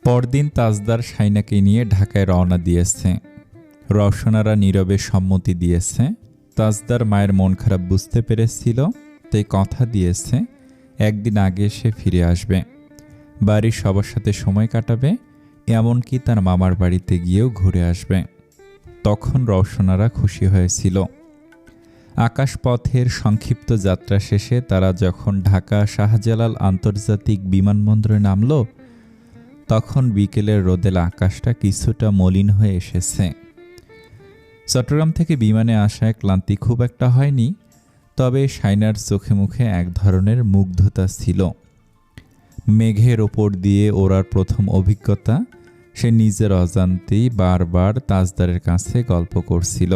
পরদিন তাজদার শাইনাকে নিয়ে ঢাকায় রওনা দিয়েছে। রওশনারা নীরবে সম্মতি দিয়েছে। তাজদার মায়ের মন খারাপ বুঝতে পেরেছিল, তাই কথা দিয়েছে একদিন আগে সে ফিরে আসবে, বাড়ির সবার সাথে সময় কাটাবে, এমনকি তার মামার বাড়িতে গিয়েও ঘুরে আসবে। তখন রওশনারা খুশি হয়েছিল। আকাশপথের সংক্ষিপ্ত যাত্রা শেষে তারা যখন ঢাকা শাহজালাল আন্তর্জাতিক বিমানবন্দরে নামল, তখন বিকেলের রোদেল আকাশটা কিছুটা মলিন হয়ে এসেছে। চট্টগ্রাম থেকে বিমানে আসায় ক্লান্তি খুব একটা হয়নি, তবে শাইনার চোখে মুখে এক ধরনের মুগ্ধতা ছিল। মেঘের ওপর দিয়ে ওড়ার প্রথম অভিজ্ঞতা, সে নিজের অজান্তেই বারবার তাজদারের কাছে গল্প করছিল।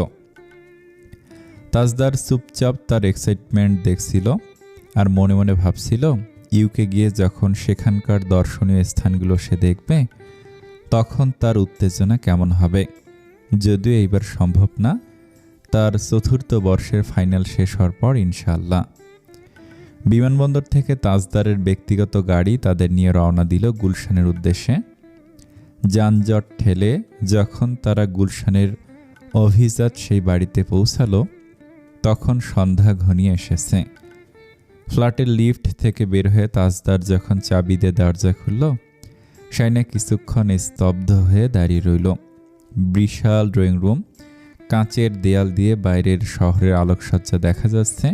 তাজদার চুপচাপ তার এক্সাইটমেন্ট দেখছিল আর মনে মনে ভাবছিল, ইউকে গিয়ে যখন সেখানকার দর্শনীয় স্থানগুলো সে দেখবে, তখন তার উত্তেজনা কেমন হবে। যদিও এইবার সম্ভব না, তার চতুর্থ বর্ষের ফাইনাল শেষ হওয়ার পর ইনশাআল্লাহ। বিমানবন্দর থেকে তাজদারের ব্যক্তিগত গাড়ি তাদের নিয়ে রওনা দিল গুলশানের উদ্দেশ্যে। যানজট ঠেলে যখন তারা গুলশানের অভিজাত সেই বাড়িতে পৌঁছালো, তখন সন্ধ্যা ঘনিয়ে এসেছে। ফ্ল্যাটের লিফট থেকে বের হয়ে তাজদার যখন চাবি দিয়ে দরজা খুলল, শাইনা কিছুক্ষণ স্তব্ধ হয়ে দাঁড়িয়ে রইল। বিশাল ড্রয়িং রুম, কাঁচের দেয়াল দিয়ে বাইরের শহরের আলোকসজ্জা দেখা যাচ্ছে।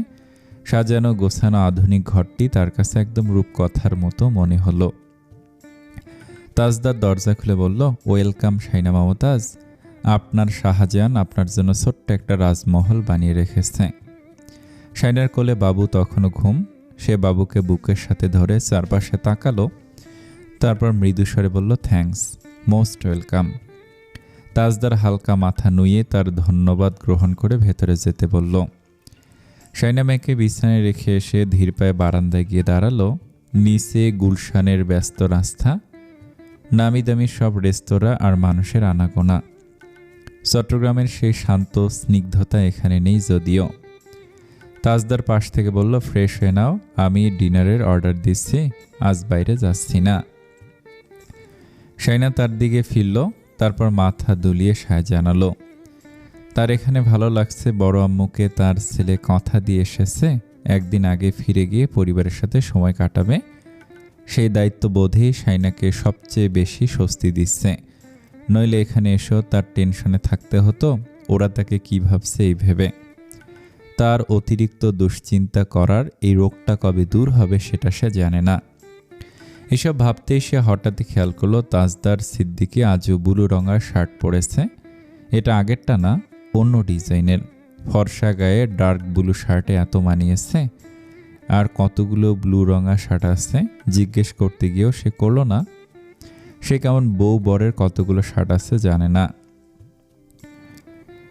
সাজানো গোছানো আধুনিক ঘরটি তার কাছে একদম রূপকথার মতো মনে হলো। তাজদার দরজা খুলে বলল, ওয়েলকাম শাইনা মমতাজ, আপনার শাহজাহান আপনার জন্য ছোট্ট একটা রাজমহল বানিয়ে রেখেছে। শাইনার কোলে বাবু তখনও ঘুম। সে বাবুকে বুকের সাথে ধরে চারপাশে তাকালো, তারপর মৃদুস্বরে বলল, থ্যাঙ্কস, মোস্ট ওয়েলকাম। তাজদার হালকা মাথা নুয়ে তার ধন্যবাদ গ্রহণ করে ভেতরে যেতে বলল। শাইনা মেয়েকে বিছানায় রেখে এসে ধীর পায়ে বারান্দায় গিয়ে দাঁড়ালো। নিচে গুলশানের ব্যস্ত রাস্তা, নামি দামি সব রেস্তোরাঁ আর মানুষের আনাগোনা। চট্টগ্রামের সেই শান্ত স্নিগ্ধতা এখানে নেই যদিও। তাজদার পাশ থেকে বলল, ফ্রেশ হয়ে নাও, আমি ডিনারের অর্ডার দিচ্ছি, আজ বাইরে যাচ্ছি না। শাইনা তার দিকে ফিরল, তারপর মাথা দুলিয়ে সায় জানালো। তার এখানে ভালো লাগছে। বড় আম্মুকে তার ছেলে কথা দিয়ে এসেছে একদিন আগে ফিরে গিয়ে পরিবারের সাথে সময় কাটাবে। সেই দায়িত্ববোধেই শাইনাকে সবচেয়ে বেশি স্বস্তি দিচ্ছে। নইলে এখানে এসেও তার টেনশনে থাকতে হতো, ওরা তাকে কী ভাবছে এই ভেবে। তার অতিরিক্ত দুশ্চিন্তা করার এই রোগটা কবে দূর হবে সেটা সে জানে না। এসব ভাবতেই সে হঠাৎই খেয়াল করলো তাজদার সিদ্দিকী আজও ব্লু রঙার শার্ট পরেছে। এটা আগেরটা না, অন্য ডিজাইনের। ফর্সা গায়ে ডার্ক ব্লু শার্টে এত মানিয়েছে। আর কতগুলো ব্লু রঙা শার্ট আছে জিজ্ঞেস করতে গিয়েও সে করলো না। সে কেমন বউ বরের কতগুলো শার্ট আছে জানে না।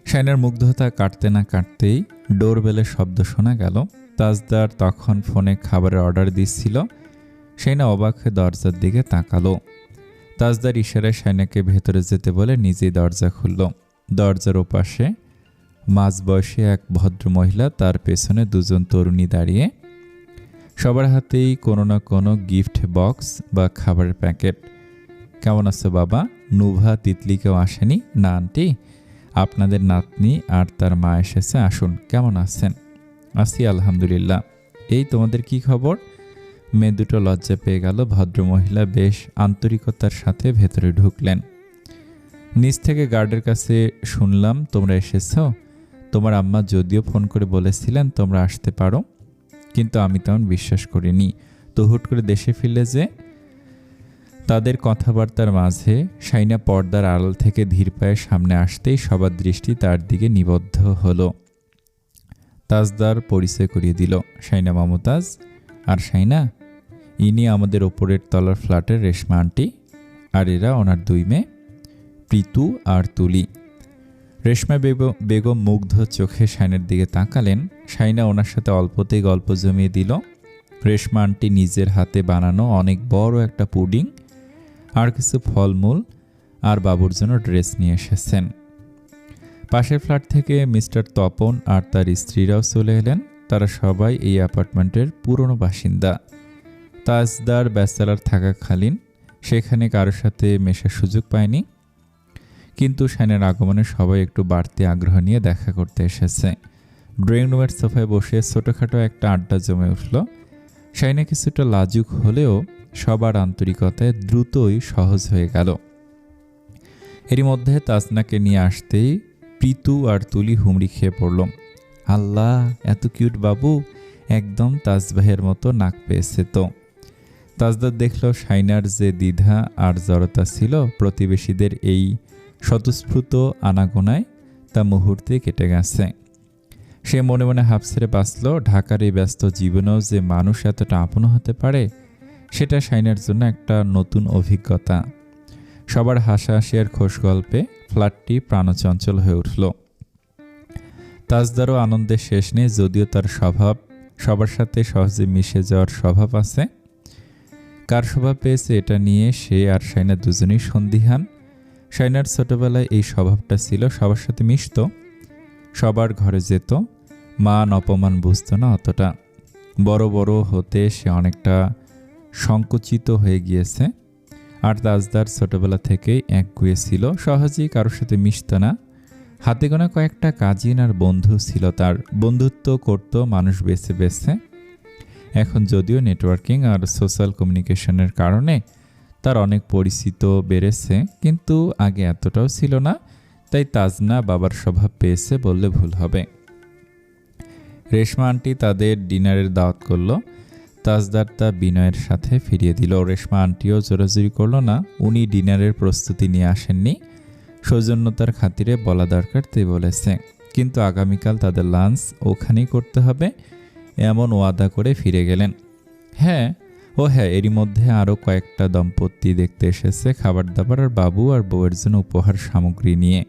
শাইনার মুগ্ধতা কাটতে না কাটতেই ডোরবেলের শব্দ শোনা গেল। তাজদার তখন ফোনে খাবারের অর্ডার দিচ্ছিল। শাইনা অবাক হয়ে দরজার দিকে তাকালো। তাজদার ইশারায় শাইনাকে ভেতরে যেতে বলে নিজেই দরজা খুলল। দরজার ওপাশে মাঝবয়সী এক ভদ্র মহিলা, তার পেছনে দুজন তরুণী দাঁড়িয়ে। সবার হাতেই কোনো না কোনো গিফট বক্স বা খাবারের প্যাকেট। কেমন আছো বাবা? নুভা তিতলি কেউ আসেনি? না আন্টি, আপনাদের নাতনি আর তার মা এসেছে, আসুন। কেমন আছেন? আছি আলহামদুলিল্লাহ। এই তোমাদের কি খবর? মেয়ে দুটো লজ্জা পেয়ে গেল। ভদ্রমহিলা বেশ আন্তরিকতার সাথে ভেতরে ঢুকলেন। নিচ থেকে গার্ডের কাছে শুনলাম তোমরা এসেছ। তোমার আম্মা যদিও ফোন করে বলেছিলেন তোমরা আসতে পারো, কিন্তু আমি তেমন বিশ্বাস করিনি। তো হুট করে দেশে ফিরলে যে? তাদের কথাবার্তার মাঝে শাইনা পর্দার আড়াল থেকে ধীর পায়ে সামনে আসতেই সবার দৃষ্টি তার দিকে নিবদ্ধ হলো। তাজদার পরিচয় করিয়ে দিল, শাইনা মমতাজ। আর শাইনা, ইনি আমাদের ওপরের তলার ফ্ল্যাটের রেশমা আন্টি, আর এরা ওনার দুই মেয়ে, প্রীতু আর তুলি। রেশমা বেগম মুগ্ধ চোখে শাইনার দিকে তাকালেন। শাইনা ওনার সাথে অল্পতেই গল্প জমিয়ে দিল। রেশমা আন্টি নিজের হাতে বানানো অনেক বড় একটা পুডিং আর কিছু ফলমূল আর বাবুর জন্য ড্রেস নিয়ে এসেছেন। পাশের ফ্ল্যাট থেকে মিস্টার তপন আর তার স্ত্রীরাও চলে এলেন। তারা সবাই এই অ্যাপার্টমেন্টের পুরনো বাসিন্দা। তাজদার ব্যাচেলার থাকাকালীন সেখানে কারোর সাথে মেশার সুযোগ পায়নি। কিন্তু শাইনার আগমনে সবাই একটু বাড়তি আগ্রহ নিয়ে দেখা করতে এসেছে। ড্রয়িং রুমের সোফায় বসে ছোটোখাটো একটা আড্ডা জমে উঠল। শাইনা কিছুটা লাজুক হলেও সবার আন্তরিকতায় দ্রুতই সহজ হয়ে গেল। এরই মধ্যে তাজনাকে নিয়ে আসতেই প্রীতু আর তুলি হুমড়ি খেয়ে পড়ল। আল্লাহ, এত কিউট বাবু, একদম তাজ ভাইয়ের মতো নাক পেয়েছে তো। তাজদার দেখল শাইনার যে দ্বিধা আর জড়তা ছিল প্রতিবেশীদের এই স্বতঃস্ফূর্ত আনাগোনায় তা মুহূর্তে কেটে গেছে। সে মনে মনে হাঁপ ছেড়ে বাঁচল। ঢাকার এই ব্যস্ত জীবনেও যে মানুষ এতটা আপন হতে পারে সেটা শাইনার জন্য একটা নতুন অভিজ্ঞতা। সবার হাসাহাসি আর খোশ গল্পে ফ্ল্যাটটি প্রাণচঞ্চল হয়ে উঠল। তাজদারও আনন্দের শেষ নেই, যদিও তার স্বভাব সবার সাথে সহজে মিশে যাওয়ার স্বভাব আছে। কার স্বভাব পেয়েছে এটা নিয়ে সে আর শাইনা দুজনেই সন্দিহান। শাইনার ছোটবেলায় এই স্বভাবটা ছিল, সবার সাথে মিশত, সবার ঘরে যেত, মান অপমান বুঝতো না অতটা। বড় বড় হতে সে অনেকটা সংকুচিত হয়ে গিয়েছে। আর তাজদার ছোটবেলা থেকেই একগুঁয়ে ছিল, সহজেই কারোর সাথে মিশত না। হাতে গোনা কয়েকটা কাজিন আর বন্ধু ছিল তার, বন্ধুত্ব করত মানুষ বেছে বেছে। এখন যদিও নেটওয়ার্কিং আর সোশ্যাল কমিউনিকেশনের কারণে তার অনেক পরিচিত বেড়েছে, কিন্তু আগে এতটাও ছিল না। তাই তাজনা বাবার স্বভাব পেয়েছে বললে ভুল হবে। রেশমা আন্টি তাদের ডিনারের দাওয়াত করলো। তাজদার তা বিনয়ের সাথে ফিরিয়ে দিল। রেশমা আন্টিও জোরাজুরি করলো না, উনি ডিনারের প্রস্তুতি নিয়ে আসেননি, সৌজন্যতার খাতিরে বলা দরকার তাই বলেছে। কিন্তু আগামীকাল তাদের লাঞ্চ ওখানেই করতে হবে এমন ওয়াদা করে ফিরে গেলেন। হ্যাঁ, এরই মধ্যে আরও কয়েকটা দম্পতি দেখতে এসেছে, খাবার দাবার আর বাবু আর বউয়ের জন্য উপহার সামগ্রী নিয়ে।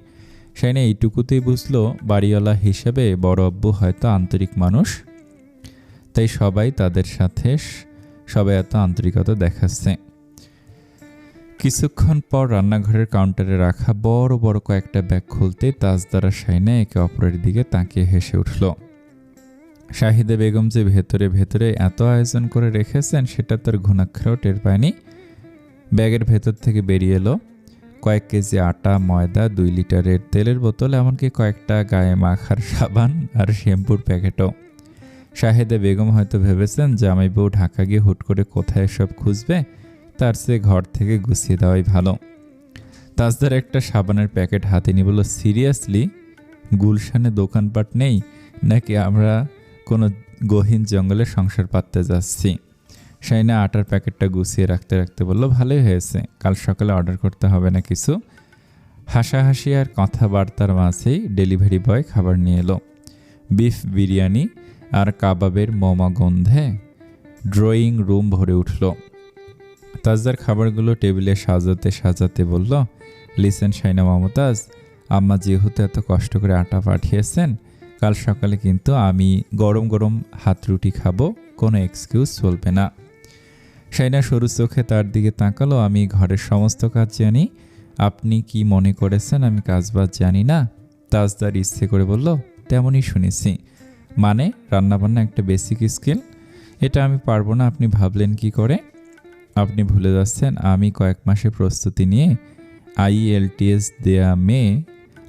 শাইনা এইটুকুতেই বুঝলো বাড়িওয়ালা হিসেবে বড় আব্বু হয়তো আন্তরিক মানুষ, তাই তাদের সাথে সবাই এত আন্তরিকতা দেখাচ্ছে। কিছুক্ষণ পর রান্নাঘরের কাউন্টারে রাখা বড় বড় কয়েকটা ব্যাগ খুলতে তাজদার আর শাইনা একে অপরের দিকে তাকিয়ে হেসে উঠল। শাহিদা বেগম যে ভেতরে ভেতরে এত আয়োজন করে রেখেছেন সেটা তার ঘুণাক্ষরেও টের পায়নি। ব্যাগের ভেতর থেকে বেরিয়ে এলো কয়েক কেজি আটা, ময়দা, 2 লিটারের তেলের বোতল, এমনকি কয়েকটা গায়ে মাখার সাবান আর শ্যাম্পুর প্যাকেটও। শাহিদা বেগম হয়তো ভেবেছেন জামাই বউ ঢাকা গিয়ে হুট করে কোথায় এসব খুঁজবে, তার চেয়ে ঘর থেকে গুছিয়ে দেওয়াই ভালো। তাজদার একটা সাবানের প্যাকেট হাতে নিয়ে বলল, সিরিয়াসলি, গুলশানে দোকানপাট নেই নাকি আমরা কোনো গহীন জঙ্গলে সংসার পাততে যাচ্ছি? শাইনা আটার প্যাকেটটা গুছিয়ে রাখতে রাখতে বলল, ভালোই হয়েছে, কাল সকালে অর্ডার করতে হবে না কিছু। হাসাহাসি আর কথাবার্তার মাঝেই ডেলিভারি বয় খাবার নিয়ে এলো। বিফ বিরিয়ানি আর কাবাবের মোমা গন্ধে ড্রয়িং রুম ভরে উঠল। তাজদার খাবারগুলো টেবিলে সাজাতে সাজাতে বলল, লিসেন শাইনা মমতাজ, আম্মা যেহেতু এত কষ্ট করে আটা পাঠিয়েছেন, কাল সকালে কিন্তু আমি গরম গরম হাত রুটি খাবো, কোনো এক্সকিউজ চলবে না। শাইনা সরু চোখে তার দিকে তাকালো। আমি ঘরের সমস্ত কাজ জানি, আপনি কি মনে করেছেন আমি কাজবাজ জানি না? তাজদার ইচ্ছে করে বলল, তেমনই শুনেছি, মানে রান্নাবান্না একটা বেসিক স্কিল, এটা আমি পারবো না আপনি ভাবলেন কি করে? আপনি ভুলে যাচ্ছেন আমি কয়েক মাসে প্রস্তুতি নিয়ে IELTS দেয়া মেয়ে,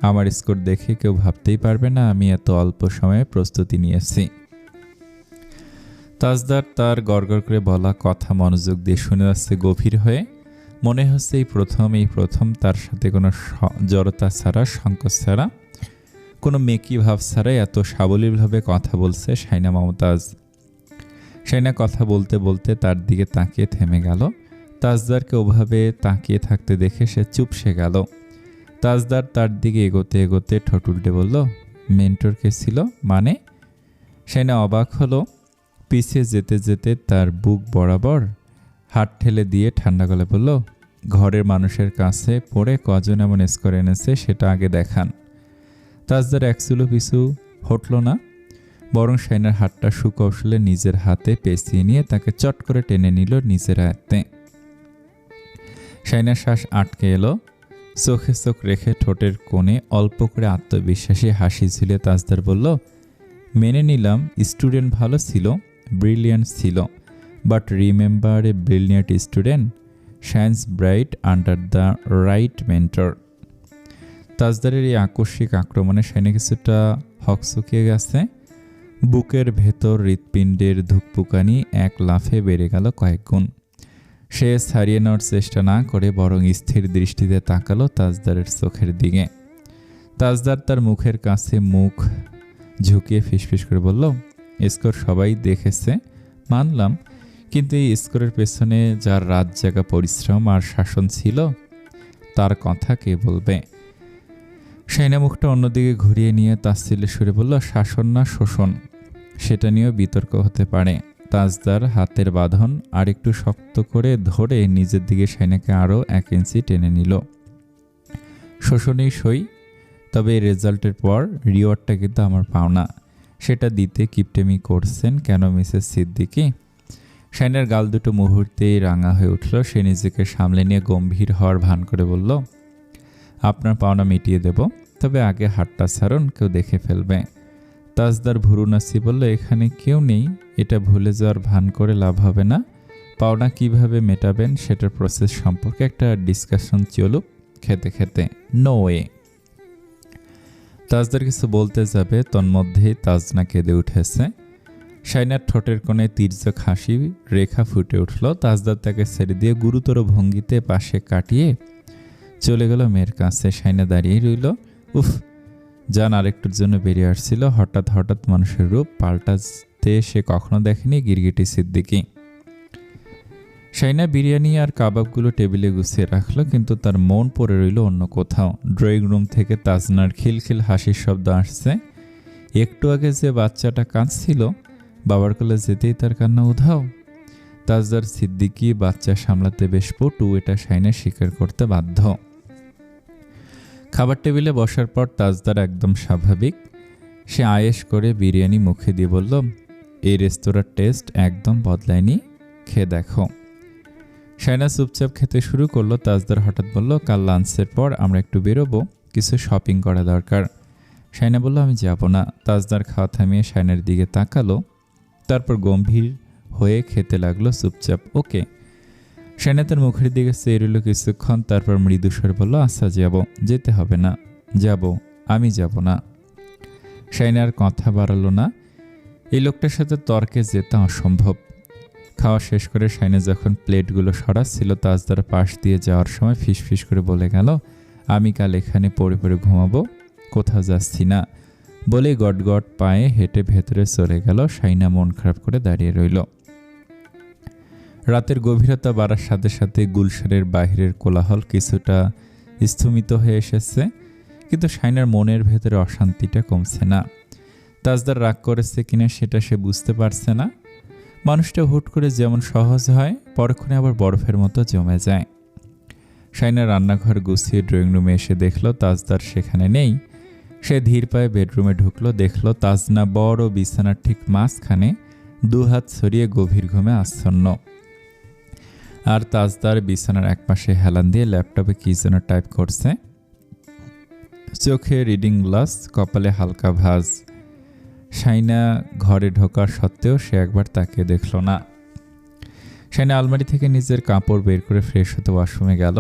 আমার স্কোর দেখে কেউ ভাবতেই পারবে না আমি এত অল্প সময়ে প্রস্তুতি নিয়েছি। তাজদার তার গড়গড় করে বলা কথা মনোযোগ দিয়ে শুনে যাচ্ছে গভীর হয়ে। মনে হচ্ছে এই প্রথম তার সাথে কোনো জড়তা ছাড়া, সংকোচ ছাড়া, কোনো মেকি ভাব ছাড়াই এত সাবলীলভাবে কথা বলছে শাইনা মমতাজ। শাইনা কথা বলতে বলতে তার দিকে তাকিয়ে থেমে গেল। তাজদারকে ওভাবে তাকিয়ে থাকতে দেখে সে চুপসে গেল। তাজদার তার দিকে এগোতে এগোতে ঠোঁট উল্টে বলল, মেন্টর কে ছিল মানে? শাইনা অবাক হলো। পিছিয়ে যেতে যেতে তার বুক বরাবর হাত ঠেলে দিয়ে ঠান্ডা গলায় বলল, ঘরের মানুষের কাছে পড়ে কজন এমন স্কোর এনেছে সেটা আগে দেখান। তাজদার এক চুলো পিছু হটল না, বরং শাইনার হাতটা সুকৌশলে নিজের হাতে পেঁচিয়ে নিয়ে তাকে চট করে টেনে নিল নিজের আয়ত্তে। শাইনার শ্বাস আটকে এলো। চোখে চোখ রেখে ঠোঁটের কোণে অল্প করে আত্মবিশ্বাসী হাসি ঝুলে তাজদার বলল, মেনে নিলাম স্টুডেন্ট ভালো ছিল, ব্রিলিয়ান্ট ছিল, but remember a brilliant student shines bright under the right mentor. তাজদারের এই আকস্মিক আক্রমণে শাইনে কিছুটা হকচকিয়ে গেছে। বুকের ভেতর হৃৎপিণ্ডের ধুকপুকানি এক লাফে বেড়ে গেল কয়েক গুণ। সে ছাড়িয়ে নেওয়ার চেষ্টা না করে বরং স্থির দৃষ্টিতে তাকালো তাজদারের চোখের দিকে। তাজদার তার মুখের কাছে মুখ ঝুঁকিয়ে ফিসফিস করে বলল, স্কোর সবাই দেখেছে মানলাম, কিন্তু এই স্কোরের পেছনে যার রাত জাগা পরিশ্রম আর শাসন ছিল তার কথা কে বলবে? শাইনা মুখটা অন্যদিকে ঘুরিয়ে নিয়ে তাচ্ছিল্যের সুরে বলল, শাসন না শোষণ সেটা নিয়েও বিতর্ক হতে পারে। তাজদার হাতের বাঁধন আর একটু শক্ত করে ধরে নিজের দিকে শাইনাকে আরও 1 ইঞ্চি টেনে নিল। শোষণেই সই, তবে এই রেজাল্টের পর রিওয়ার্ডটা কিন্তু আমার পাওনা, সেটা দিতে কিপটেমি করছেন কেন মিসেস সিদ্দিকী? শাইনার গাল দুটো মুহূর্তেই রাঙা হয়ে উঠল। সে নিজেকে সামলে নিয়ে গম্ভীর হওয়ার ভান করে বলল, আপনার পাওনা মিটিয়ে দেব, তবে আগে হাতটা ছাড়ুন, কেউ দেখে ফেলবে। তাজদার ভুরু নাচিয়ে বলল, এখানে কেউ নেই, এটা ভুলে যাওয়ার ভান করে লাভ হবে না। পাওনা কিভাবে মেটাবেন সেটার প্রসেস সম্পর্কে একটা ডিসকাশন চলুক খেতে খেতে। No way. তাজদার কিছু বলতে যাবে, তন্মধ্যেই তাজনা কেঁদে উঠেছে। শাইনার ঠোঁটের কোণে তির্যক হাসি রেখা ফুটে উঠল। তাজদার তাকে ছেড়ে দিয়ে গুরুতর ভঙ্গিতে পাশে কাটিয়ে চলে গেল মেয়ের কাছে। শাইনা দাঁড়িয়ে রইল। উফ, জান আরেকটুর জন্য বেরিয়ে আসছিল। হঠাৎ হঠাৎ মানুষের রূপ পাল্টাতে সে কখনো দেখেনি গিরগিটি সিদ্দিকী। শাইনা বিরিয়ানি আর কাবাবগুলো টেবিলে গুছিয়ে রাখলো, কিন্তু তার মন পড়ে রইল অন্য কোথাও। ড্রয়িং রুম থেকে তাজনার খিলখিল হাসির শব্দ আসছে। একটু আগে যে বাচ্চাটা কাঁদছিল, বাবার কোলে যেতেই তার কান্না উধাও। তাজদার সিদ্দিকী বাচ্চা সামলাতে বেশ পটু, এটা শাইনা স্বীকার করতে বাধ্য। খাবার টেবিলে বসার পর তাজদার একদম স্বাভাবিক। সে আয়েশ করে বিরিয়ানি মুখে দিয়ে বলল, এই রেস্তোরাঁর টেস্ট একদম বদলায়নি, খেয়ে দেখো। শাইনা চুপচাপ খেতে শুরু করলো। তাজদার হঠাৎ বলল, কাল লাঞ্চের পর আমরা একটু বেরোবো, কিছু শপিং করা দরকার। শাইনা বলল, আমি যাব না। তাজদার খাওয়া থামিয়ে শাইনার দিকে তাকালো, তারপর গম্ভীর হয়ে খেতে লাগলো চুপচাপ। ওকে। শাইনা তার মুখের দিকে চেয়ে রইল কিছুক্ষণ, তারপর মৃদু স্বরে বলল, আচ্ছা যাব, যেতে হবে না। যাব, আমি যাব না। শাইনা আর কথা বাড়ালো না। এই লোকটার সাথে তর্কে যেতে অসম্ভব। খাওয়া শেষ করে শাইনা যখন প্লেটগুলো সরাচ্ছিল, তাজদার পাশ দিয়ে যাওয়ার সময় ফিসফিস করে বলে গেল, আমি কাল এখানে পড়ে পড়ে ঘুমাবো, কোথাও যাচ্ছি না। বলে গটগট পায়ে হেঁটে ভেতরে চলে গেল। শাইনা মন খারাপ করে দাঁড়িয়ে রইল। রাতের গভীরতা বাড়ার সাথে সাথে গুলশানের বাহিরের কোলাহল কিছুটা স্থমিত হয়ে এসেছে, কিন্তু শাইনার মনের ভেতরে অশান্তিটা কমছে না। তাজদার রাগ করেছে কিনা সেটা সে বুঝতে পারছে না। মানুষটা হুট করে যেমন সহজ হয়, পরক্ষণে আবার বরফের মতো জমে যায়। শাইনা রান্নাঘর গুছিয়ে ড্রয়িং রুমে এসে দেখল তাজদার সেখানে নেই। সে ধীর পায়ে বেডরুমে ঢুকলো। দেখল তাজনা বড় বিছানার ঠিক মাঝখানে দুহাত ছড়িয়ে গভীর ঘুমে আচ্ছন্ন, আর তাজদার বিছানার একপাশে হেলান দিয়ে ল্যাপটপে কি যেন টাইপ করছে। চোখে রিডিং গ্লাস, কপালে হালকা ভাঁজ। শাইনা ঘরে ঢোকার সত্ত্বেও সে একবার তাকিয়ে দেখল না। শাইনা আলমারি থেকে নিজের কাপড় বের করে ফ্রেশ হতে ওয়াশরুমে গেল।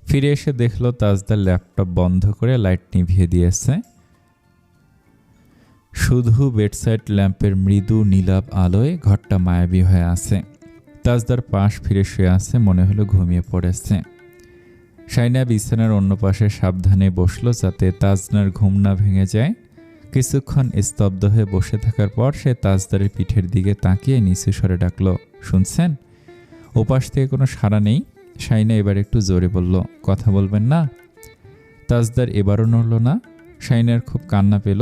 ফিরে এসে দেখল তাজদার ল্যাপটপ বন্ধ করে লাইট নিভিয়ে দিয়েছে। শুধু বেডসাইড ল্যাম্পের মৃদু নীলাভ আলোয় ঘরটা মায়াবী হয়ে আছে। তাজদার পাশ ফিরে শুয়ে আছে, মনে হলো ঘুমিয়ে পড়েছে। শাইনা বিছানার অন্য পাশে সাবধানে বসল যাতে তাজনার ঘুম না ভেঙে যায়। কিছুক্ষণ স্তব্ধ হয়ে বসে থাকার পর সে তাজদারের পিঠের দিকে তাকিয়ে নিচু স্বরে ডাকল, শুনছেন? ওপাশ থেকে কোনো সাড়া নেই। শাইনা এবার একটু জোরে বলল, কথা বলবেন না? তাজদার এবারও নড়ল না। শাইনার খুব কান্না পেল।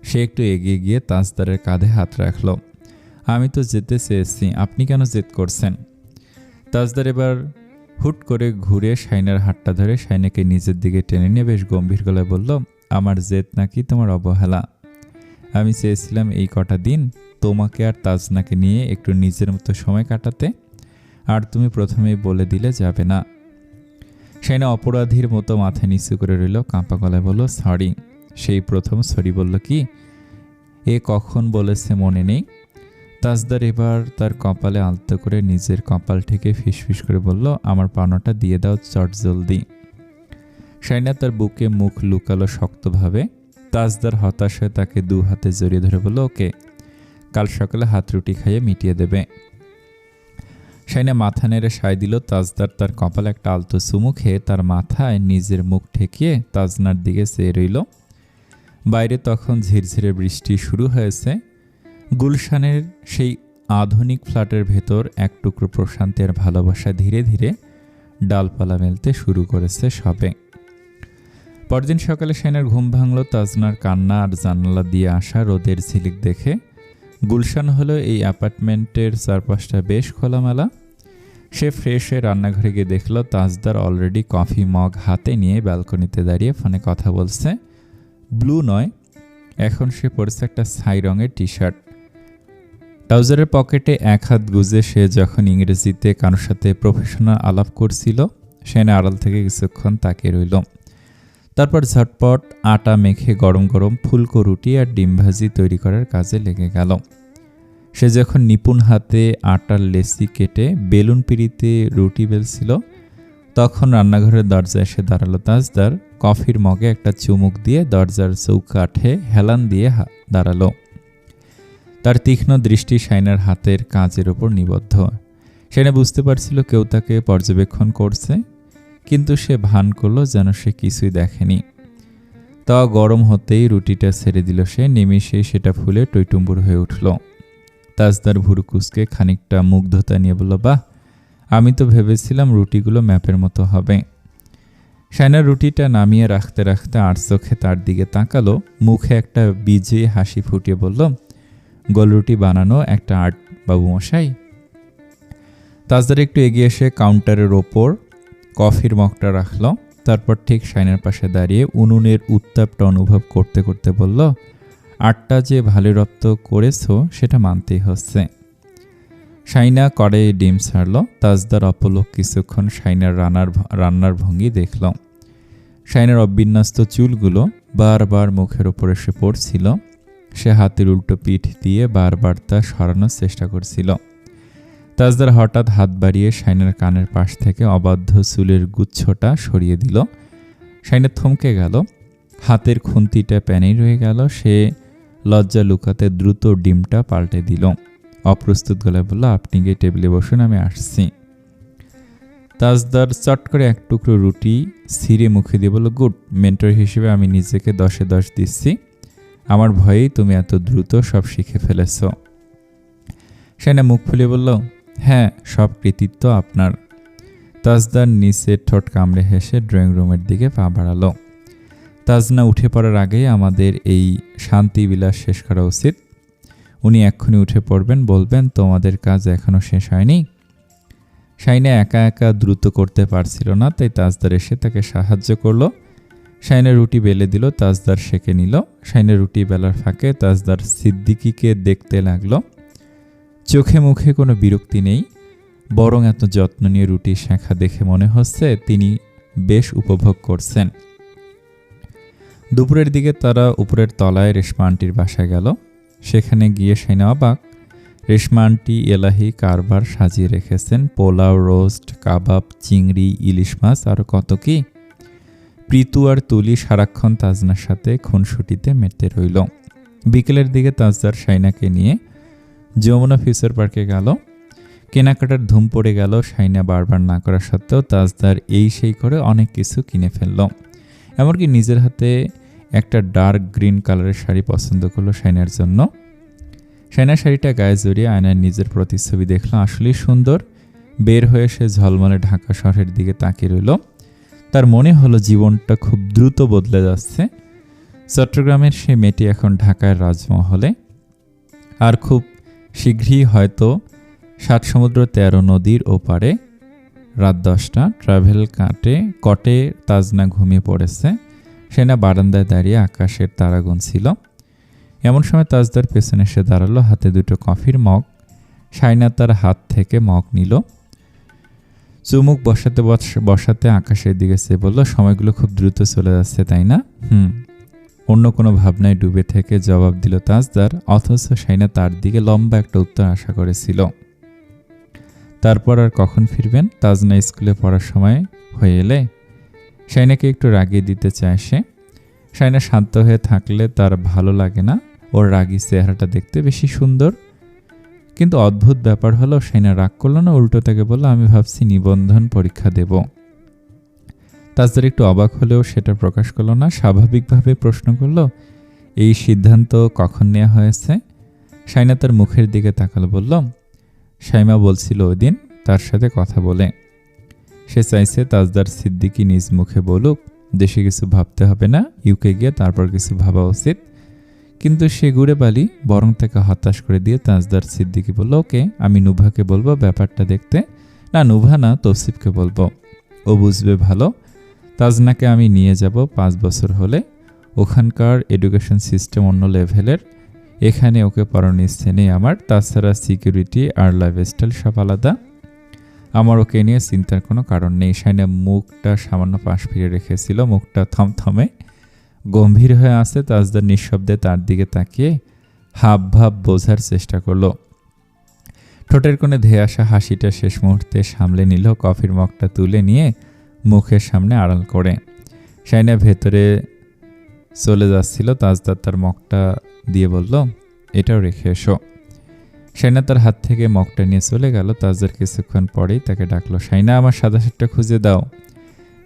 সে একটু এগিয়ে গিয়ে তাজদারের কাঁধে হাত রাখল। আমি তো যেতে চেয়েছি, আপনি কেন জেদ করছেন? তাজদার এবার হুট করে ঘুরে শাইনার হাতটা ধরে শাইনাকে নিজের দিকে টেনে নিয়ে বেশ গম্ভীর গলায় বলল, আমার জেদ নাকি তোমার অবহেলা? আমি চেয়েছিলাম এই কটা দিন তোমাকে আর তাজনাকে নিয়ে একটু নিজের মতো সময় কাটাতে, আর তুমি প্রথমেই বলে দিলে যাবে না। শাইনা অপরাধীর মতো মাথা নিচু করে রইল, কাঁপা গলায় বলল, সরি। সেই প্রথম সরি বলল কি? এ কখন বলেছে মনে নেই? তাজদার এবার তার কপালে আলতো করে নিজের কপাল থেকে ফিসফিস করে বলল, আমার পাওনাটা দিয়ে দাও চট জলদি। শাইনা তার বুকে মুখ লুকালো শক্তভাবে। তাজদার হতাশ হয়ে তাকে 2 হাতে জড়িয়ে ধরে বলল, ওকে, কাল সকালে হাত রুটি খাইয়ে মিটিয়ে দেবে। শাইনা মাথা নেড়ে সায় দিল। তাজদার তার কপালে একটা আলতো চুমু খেয়ে তার মাথায় নিজের মুখ ঠেকিয়ে তাজনার দিকে চেয়ে রইল। বাইরে তখন ঝিরঝিরে বৃষ্টি শুরু হয়েছে। গুলশানের সেই আধুনিক ফ্ল্যাটের ভেতর এক টুকরো প্রশান্তি আর ভালোবাসা ধীরে ধীরে ডালপালা মেলতে শুরু করেছে সবে। পরদিন সকালে শাইনার ঘুম ভাঙল তাজনার কান্না আর জানালা দিয়ে আসা রোদের ঝিলিক দেখে। গুলশান হলো এই অ্যাপার্টমেন্টের চারপাশটা বেশ খোলামেলা। সে ফ্রেশ হয়ে রান্নাঘরে গিয়ে দেখল তাজদার অলরেডি কফি মগ হাতে নিয়ে ব্যালকনিতে দাঁড়িয়ে ফোনে কথা বলছে। ব্লু নয়, এখন সে পরেছে একটা ছাই রঙের টি শার্ট। ট্রাউজারের পকেটে এক হাত গুজে সে যখন ইংরেজিতে কারোর সাথে প্রফেশনাল আলাপ করছিল, শাইনা আড়াল থেকে কিছুক্ষণ তাকিয়ে রইল। তারপর ঝটপট আটা মেখে গরম গরম ফুলকো রুটি আর ডিম ভাজি তৈরি করার কাজে লেগে গেল। সে যখন নিপুণ হাতে আটার লেসি কেটে বেলুন পিড়িতে রুটি বেলছিল, তখন রান্নাঘরের দরজায় এসে দাঁড়ালো তাজদার। কফির মগে একটা চুমুক দিয়ে দরজার চৌকাঠে হেলান দিয়ে দাঁড়ালো। তার তীক্ষ্ণ দৃষ্টি শাইনার হাতের কাজের ওপর নিবদ্ধ। শাইনা বুঝতে পারছিল কেউ তাকে পর্যবেক্ষণ করছে, কিন্তু সে ভান করলো যেন সে কিছুই দেখেনি। তা গরম হতেই রুটিটা ছেড়ে দিল সে। নিমিষেই সেটা ফুলে টইটুম্বুর হয়ে উঠল। তাজদার ভুরু কুঁচকে খানিকটা মুগ্ধতা নিয়ে বলল, বাহ, আমি তো ভেবেছিলাম রুটিগুলো ম্যাপের মতো হবে। শাইনা রুটিটা নামিয়ে রাখতে রাখতে আর চোখে তার দিকে তাকালো। মুখে একটা বিজয়ী হাসি ফুটিয়ে বলল, গোল রুটি বানানো একটা আর্ট বাবুমশাই। তাজদার একটু এগিয়ে এসে কাউন্টারের ওপর কফির মগটা রাখল। তারপর ঠিক শাইনার পাশে দাঁড়িয়ে উনুনের উত্তাপটা অনুভব করতে করতে বলল, আটটা যে ভালো রপ্ত করেছো সেটা মানতেই হচ্ছে। শাইনা কড়াইয়ে ডিম ছাড়ল। তাজদার অপলক কিছুক্ষণ শাইনার রান্নার ভঙ্গি দেখল। শাইনার অবিন্যস্ত চুলগুলো বারবার মুখের ওপর এসে পড়ছিল। সে হাতের উল্টো পিঠ দিয়ে বারবার তা সরানোর চেষ্টা করছিল। তাজদার হঠাৎ হাত বাড়িয়ে শাইনার কানের পাশ থেকে অবাধ্য চুলের গুচ্ছটা সরিয়ে দিল। শাইনা থমকে গেল। হাতের খুন্তিটা প্যানেই রয়ে গেল। সে লজ্জা লুকাতে দ্রুত ডিমটা পাল্টে দিল। অপ্রস্তুত গলায় বলল, আপনি গিয়ে টেবিলে বসুন, আমি আসছি। তাজদার চট করে এক টুকরো রুটি ছিঁড়ে মুখে দিয়ে বলল, গুড, মেন্টর হিসেবে আমি নিজেকে 10-এ 10 দিচ্ছি। আমার ভয়েই তুমি এত দ্রুত সব শিখে ফেলেছ। শাইনা মুখ ফুলে বলল, হ্যাঁ, সব কৃতিত্ব আপনার। তাজদার নিচে ঠোঁট কামড়ে হেসে ড্রয়িং রুমের দিকে পা বাড়ালো। তাজনা উঠে পড়ার আগেই আমাদের এই শান্তি বিলাস শেষ করা উচিত। উনি এক্ষুনি উঠে পড়বেন, বলবেন তোমাদের কাজ এখনো শেষ হয়নি। শাইনা একা একা দ্রুত করতে পারছিল না, তাই তাজদার এসে তাকে সাহায্য করলো। শাইনা রুটি বেলে দিল, তাজদার সেঁকে নিল। শাইনা রুটি বেলার ফাঁকে তাজদার সিদ্দিকিকে দেখতে লাগলো। চোখে মুখে কোনো বিরক্তি নেই, বরং এত যত্ন নিয়ে রুটি শেখা দেখে মনে হচ্ছে তিনি বেশ উপভোগ করছেন। দুপুরের দিকে তারা উপরের তলায় রেশমা আন্টির বাসায় গেল। সেখানে গিয়ে শাইনা অবাক। রেশমা আন্টি এলাহি কারবার সাজিয়ে রেখেছেন, পোলাও, রোস্ট, কাবাব, চিংড়ি, ইলিশ মাছ আরও কত কি। প্রীতু আর তুলি সারাক্ষণ তাজনার সাথে খুনসুটিতে মেতে রইল। বিকেলের দিকে তাজদার শাইনাকে নিয়ে যমুনা ফিউচার পার্কে গেল। কেনাকাটার ধুম পড়ে গেল। শাইনা বারবার না করা সত্ত্বেও তাজদার এই সেই করে অনেক কিছু কিনে ফেলল। এমনকি নিজের হাতে একটা ডার্ক গ্রিন কালারের শাড়ি পছন্দ করলো শাইনার জন্য। শাইনা শাড়িটা গায়ে জড়িয়ে আয়নায় নিজের প্রতিচ্ছবি দেখলো, আসলেই সুন্দর। বের হয়ে সে ঝলমলে ঢাকা শহরের দিকে তাকিয়ে রইল। তার মনে হলো জীবনটা খুব দ্রুত বদলে যাচ্ছে। চট্টগ্রামের সে মেয়েটি এখন ঢাকার রাজমহলে, আর খুব শীঘ্রই হয়তো 7 সমুদ্র 13 নদীর ওপারে। রাত 10টা। ট্রাভেল কটে তাজনা ঘুমিয়ে পড়েছে। সেনা বারান্দায় দাঁড়িয়ে আকাশের তারা গুনছিল। এমন সময় তাজদার পেছনে এসে দাঁড়ালো, হাতে 2টো কফির মগ। শাইনা তার হাত থেকে মগ নিল। চুমুক বসাতে বসাতে আকাশের দিকে সে বলল, সময়গুলো খুব দ্রুত চলে যাচ্ছে, তাই না? অন্য কোনো ভাবনায় ডুবে থেকে জবাব দিল তাজদার, অথচ শাইনা তার দিকে লম্বা একটা উত্তর আশা করেছিল। তারপর আর কখন ফিরবেন? তাজনা স্কুলে পড়ার সময় হয়ে এলে শাইনাকে একটু রাগিয়ে দিতে চায় সে। শাইনা শান্ত হয়ে থাকলে তার ভালো লাগে না, ওর রাগী চেহারাটা দেখতে বেশি সুন্দর। কিন্তু অদ্ভুত ব্যাপার হলো, শাইনা রাগ করল না, উল্টো তাকে বলল, আমি ভাবছি নিবন্ধন পরীক্ষা দেব। তাজদার একটু অবাক হলেও সেটা প্রকাশ করলো না, স্বাভাবিকভাবে প্রশ্ন করল, এই সিদ্ধান্ত কখন নেওয়া হয়েছে? শাইনা তার মুখের দিকে তাকালো, বলল, শাইমা বলছিল ওই দিন তার সাথে কথা বলে। সে চাইছে তাজদার সিদ্দিকী নিজ মুখে বলুক, দেশে কিছু ভাবতে হবে না, ইউকে গিয়ে তারপর কিছু ভাবা উচিত। কিন্তু সে ঘুরে বালি বরং তাকে হতাশ করে দিয়ে তাজদার সিদ্দিকী বলল, ওকে, আমি নুভাকে বলবো ব্যাপারটা দেখতে। না, নুভা না, তৌসিফকে বলবো, ও বুঝবে ভালো। তাজনাকে আমি নিয়ে যাব 5 বছর হলে। ওখানকার এডুকেশন সিস্টেম অন্য লেভেলের, এখানে ওকে পড়ানোর ইচ্ছে নেই আমার। তাছাড়া সিকিউরিটি আর লাইফস্টাইল সব আলাদা, আমার ওকে নিয়ে চিন্তার কোনো কারণ নেই। শাইনা মুখটা সামান্য পাশ ফিরে রেখেছিল, মুখটা থমথমে গম্ভীর হয়ে আছে। তাজদার নিঃশব্দে তার দিকে তাকিয়ে হাব ভাব বোঝার চেষ্টা করলো। ঠোঁটের কোণে ধেয়ে আসা হাসিটা শেষ মুহূর্তে সামলে নিল, কফির মগটা তুলে নিয়ে মুখের সামনে আড়াল করে। শাইনা ভেতরে চলে যাচ্ছিল, তাজদার তার মগটা দিয়ে বলল, এটাও রেখে এসো। শাইনা তার হাত থেকে মগটা নিয়ে চলে গেল। তাজদার কিছুক্ষণ পরেই তাকে ডাকলো, শাইনা, আমার সাদা শার্টটা খুঁজে দাও।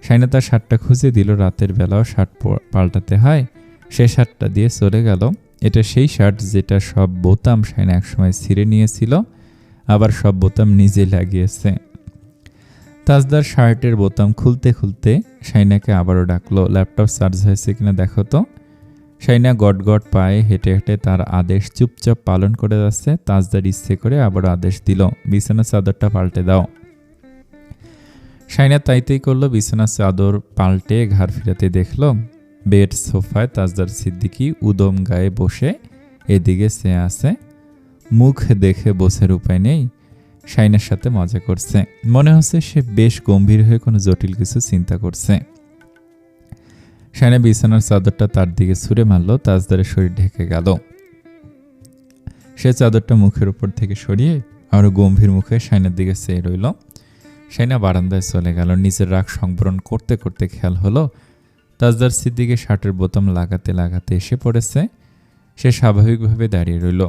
শাইনা তার শার্টটা খুঁজে দিল, রাতের বেলাও শার্ট পাল্টাতে হয়, সে শার্টটা দিয়ে চলে গেল। এটা সেই শার্ট যেটা সব বোতাম শাইনা একসময় ছিঁড়ে নিয়েছিল, আবার সব বোতাম নিজে লাগিয়েছে। তাজদার শার্টের বোতাম খুলতে খুলতে শাইনাকে আবারও ডাকলো, ল্যাপটপ চার্জ হয়েছে কিনা দেখো তো। শাইনা গট পায়ে হেঁটে হেঁটে তার আদেশ চুপচাপ পালন করে যাচ্ছে। তাজদার ইচ্ছে করে আবারও আদেশ দিল, বিছানার চাদরটা পাল্টে দাও। শাইনা তাইতেই করলো, বিছানার চাদর পাল্টে ঘাড় ফিরাতে দেখলো বেড সোফায় তাজদার সিদ্দিকী উদম গায়ে বসে এদিকে চেয়ে আছে। মুখ দেখে বোঝার উপায় নেই শাইনার সাথে মজা করছে। মনে হচ্ছে সে বেশ গম্ভীর হয়ে কোনো জটিল কিছু চিন্তা করছে। শাইনা বিছানার চাদরটা তার দিকে ছুঁড়ে মারল, তাজদারের শরীর ঢেকে গেল। সে চাদরটা মুখের উপর থেকে সরিয়ে আরো গম্ভীর মুখে শাইনার দিকে চেয়ে রইল। শাইনা বারান্দায় চলে গেল। নিজের রাগ সংবরণ করতে করতে খেয়াল হলো তাজদার সিদ্দিকী শার্টের বোতাম লাগাতে লাগাতে এসে পড়েছে। সে স্বাভাবিকভাবে দাঁড়িয়ে রইল।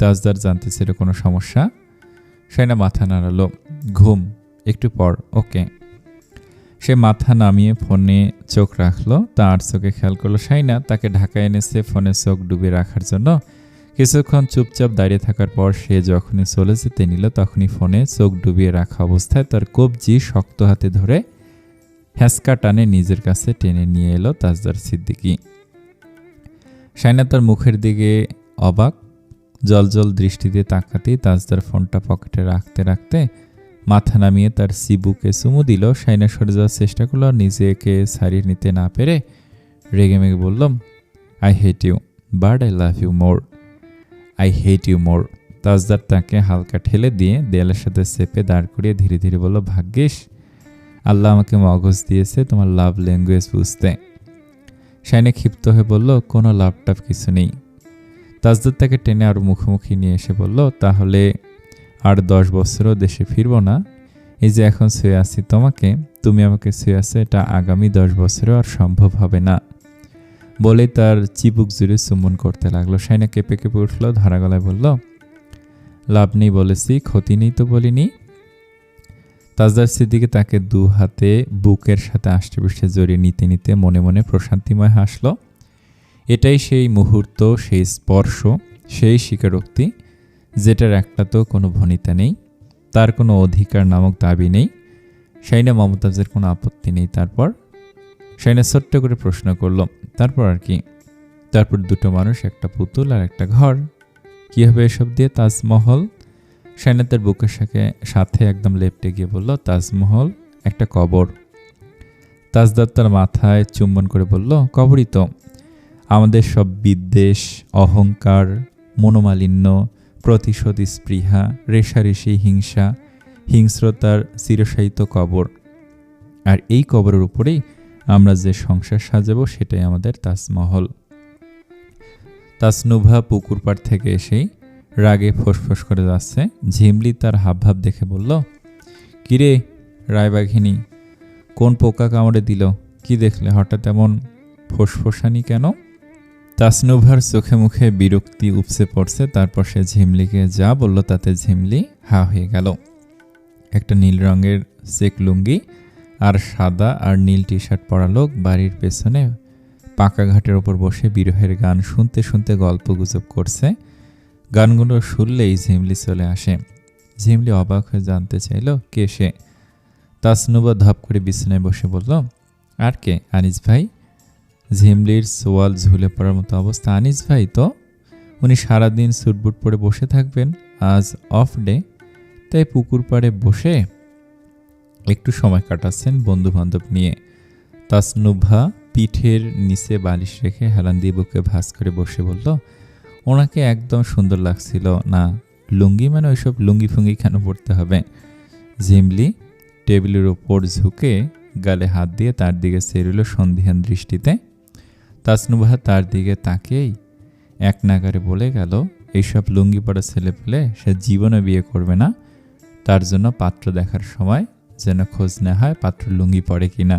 তাজদার জানতে ছিল কোনো সমস্যা। শাইনা মাথা নাড়ালো, ঘুম, একটু পর, ওকে। সে মাথা নামিয়ে ফোনে চোখ রাখলো। তার চোখে খেয়াল করলো শাইনা তাকে ঢাকায় এনেছে ফোনে চোখ ডুবিয়ে রাখার জন্য। কিছুক্ষণ চুপচাপ দাঁড়িয়ে থাকার পর সে যখনই চলে যেতে নিল, তখনই ফোনে চোখ ডুবিয়ে রাখা অবস্থায় তার কবজি শক্ত হাতে ধরে হ্যাঁচকা টানে নিজের কাছে টেনে নিয়ে এলো তাজদার সিদ্দিকী। শাইনা তার মুখের দিকে অবাক জলজল দৃষ্টি দিয়ে তাকাতেই তাজদার ফোনটা পকেটে রাখতে রাখতে মাথা নামিয়ে তার চিবুকে চুমু দিল। শাইনা সরে যাওয়ার চেষ্টা করলো, নিজেকে ছাড়িয়ে নিতে না পেরে রেগে মেগে বললাম, I hate you but I love you more, I hate you more. Tajdar তাকে হালকা ঠেলে দিয়ে দেয়ালের সাথে চেপে দাঁড় করিয়ে ধীরে ধীরে বলল, ভাগ্যিস আল্লাহ আমাকে মগজ দিয়েছে তোমার লাভ ল্যাঙ্গুয়েজ বুঝতে। শাইনা ক্ষিপ্ত হয়ে বলল, কোনো লাভ টাভ কিছু নেই। তাজদার তাকে টেনে আরও মুখোমুখি নিয়ে এসে বলল, তাহলে আর 10 বছরও দেশে ফিরব না। এই যে এখন শুয়ে আছি তোমাকে, তুমি আমাকে শুয়ে আছো, এটা আগামী 10 বছরও আর সম্ভব হবে না। বলে তার চিবুক জুড়ে চুম্বন করতে লাগলো। শাইনা কেঁপে কেঁপে উঠল, ধরা গলায় বলল, লাভ নেই বলেছি, ক্ষতি নেই তো বলিনি। তাজদার সিদ্দিকী তাকে 2 হাতে বুকের সাথে আষ্টে পৃষ্ঠে জড়িয়ে নিতে নিতে মনে মনে প্রশান্তিময় হাসল। এটাই সেই মুহূর্ত, সেই স্পর্শ, সেই স্বীকারোক্তি যেটার একটা তো কোনো ভনিতা নেই, তার কোনো অধিকার নামক দাবি নেই। শাইনা মমতাজের কোনো আপত্তি নেই। তারপর শাইনা ছোট্ট করে প্রশ্ন করল, তারপর আর কি? তারপর 2টো মানুষ, একটা পুতুল আর একটা ঘর। কি হবে এসব দিয়ে? তাজমহল। শাইনা তার বুকের সাথে একদম লেপ্টে গিয়ে বলল, তাজমহল একটা কবর। তাজদার তার মাথায় চুম্বন করে বলল, কবরই তো। আমাদের সব বিদ্বেষ, অহংকার, মনোমালিন্য, প্রতিশোধ স্পৃহা, রেষারেষি, হিংসা, হিংস্রতার চিরসায়িত কবর। আর এই কবরের উপরেই আমরা যে সংসার সাজাবো সেটাই আমাদের তাজমহল। তাসনুভা পুকুর পাড় থেকে এসেই রাগে ফোঁসফোঁস করে যাচ্ছে। ঝিমলি তার হাবভাব দেখে বলল, কিরে রায়বাঘিনী, কোন পোকা কামড়ে দিল? কি দেখলে হঠাৎ এমন ফোঁসফোঁসানি কেন? তাসনুভার চোখে মুখে বিরক্তি উপসে পড়ছে। তারপর সে ঝিমলিকে যা বলল তাতে ঝিমলি হা হয়ে গেল। একটা নীল রঙের চেক লুঙ্গি আর সাদা আর নীল টি শার্ট পরা লোক বাড়ির পেছনে পাকা ঘাটের ওপর বসে বিরহের গান শুনতে শুনতে গল্প গুজব করছে। গানগুলো শুনলেই ঝিমলি চলে আসে। ঝিমলি অবাক হয়ে জানতে চাইল কে সে। তাসনুভা ধপ করে বিছানায় বসে বলল, আর কে? আনিস ভাই। ঝিমলির সোয়াল ঝুলে পড়ার মতো অবস্থা। আনিস ভাই তো? উনি সারাদিন সুটবুট পরে বসে থাকবেন, আজ অফ ডে, তাই পুকুর পাড়ে বসে একটু সময় কাটাচ্ছেন বন্ধু বান্ধব নিয়ে। তাসনুভা পিঠের নিচে বালিশ রেখে হেলান দিয়ে বুকে ভাঁজ করে বসে বলল, ওনাকে একদম সুন্দর লাগছিল না। লুঙ্গি মানে ওইসব লুঙ্গি ফুঙ্গি কেন পড়তে হবে? ঝিমলি টেবিলের ওপর ঝুঁকে গালে হাত দিয়ে তার দিকে চেরিল সন্ধিহান দৃষ্টিতে। তাসনুভা তার দিকে তাকিয়েই এক নাগারে বলে গেল, এইসব লুঙ্গি পরা ছেলে পেলে সে জীবনে বিয়ে করবে না। তার জন্য পাত্র দেখার সময় যেন খোঁজ নেওয়া হয় পাত্র লুঙ্গি পরে কিনা।